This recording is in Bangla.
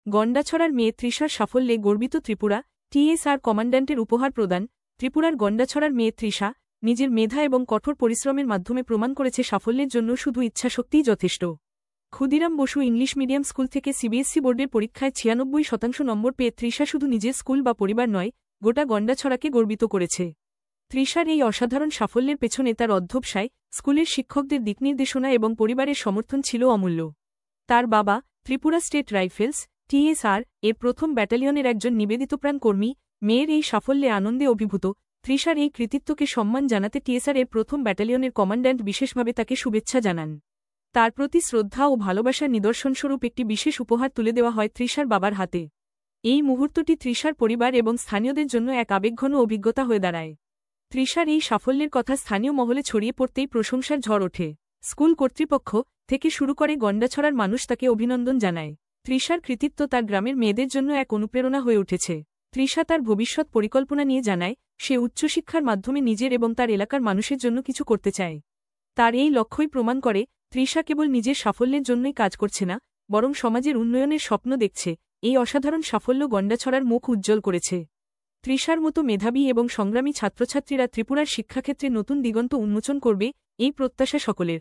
গন্ডাছড়ার মেয়ে তৃষার সাফল্যে গর্বিত ত্রিপুরা, টিএসআর কমান্ড্যান্টের উপহার প্রদান। ত্রিপুরার গন্ডাছড়ার মেয়ে তৃষা নিজের মেধা এবং কঠোর পরিশ্রমের মাধ্যমে প্রমাণ করেছে সাফল্যের জন্য শুধু ইচ্ছাশক্তিই যথেষ্ট। Khudiram Basu English medium school থেকে সিবিএসসি বোর্ডের পরীক্ষায় 96% নম্বর পেয়ে তৃষা শুধু নিজের স্কুল বা পরিবার নয়, গোটা গন্ডাছড়াকে গর্বিত করেছে। তৃষার এই অসাধারণ সাফল্যের পেছনে তার অধ্যবসায়, স্কুলের শিক্ষকদের দিকনির্দেশনা এবং পরিবারের সমর্থন ছিল অমূল্য। তার বাবা, ত্রিপুরা স্টেট রাইফেলস, টিএসআর এর প্রথম ব্যাটালিয়নের একজন নিবেদিতপ্রাণ কর্মী, মেয়ের এই সাফল্যে আনন্দে অভিভূত। তৃষার এই কৃতিত্বকে সম্মান জানাতে টিএসআর এর প্রথম ব্যাটালিয়নের কমান্ড্যান্ট বিশেষভাবে তাকে শুভেচ্ছা জানান। তার প্রতি শ্রদ্ধা ও ভালোবাসার নিদর্শনস্বরূপ একটি বিশেষ উপহার তুলে দেওয়া হয় তৃষার বাবার হাতে। এই মুহূর্তটি তৃষার পরিবার এবং স্থানীয়দের জন্য এক আবেগঘন অভিজ্ঞতা হয়ে দাঁড়ায়। তৃষার এই সাফল্যের কথা স্থানীয় মহলে ছড়িয়ে পড়তেই প্রশংসার ঝড় ওঠে। স্কুল কর্তৃপক্ষ থেকে শুরু করে গন্ডাছড়ার মানুষ তাকে অভিনন্দন জানায়। তৃষার কৃতিত্ব তার গ্রামের মেয়েদের জন্য এক অনুপ্রেরণা হয়ে উঠেছে। তৃষা তার ভবিষ্যৎ পরিকল্পনা নিয়ে জানায়, সে উচ্চশিক্ষার মাধ্যমে নিজের এবং তার এলাকার মানুষের জন্য কিছু করতে চায়। তার এই লক্ষ্যই প্রমাণ করে, তৃষা কেবল নিজের সাফল্যের জন্যই কাজ করছে না, বরং সমাজের উন্নয়নের স্বপ্ন দেখছে। এই অসাধারণ সাফল্য গন্ডাছড়ার মুখ উজ্জ্বল করেছে। তৃষার মতো মেধাবী এবং সংগ্রামী ছাত্রছাত্রীরা ত্রিপুরার শিক্ষাক্ষেত্রে নতুন দিগন্ত উন্মোচন করবে, এই প্রত্যাশা সকলের।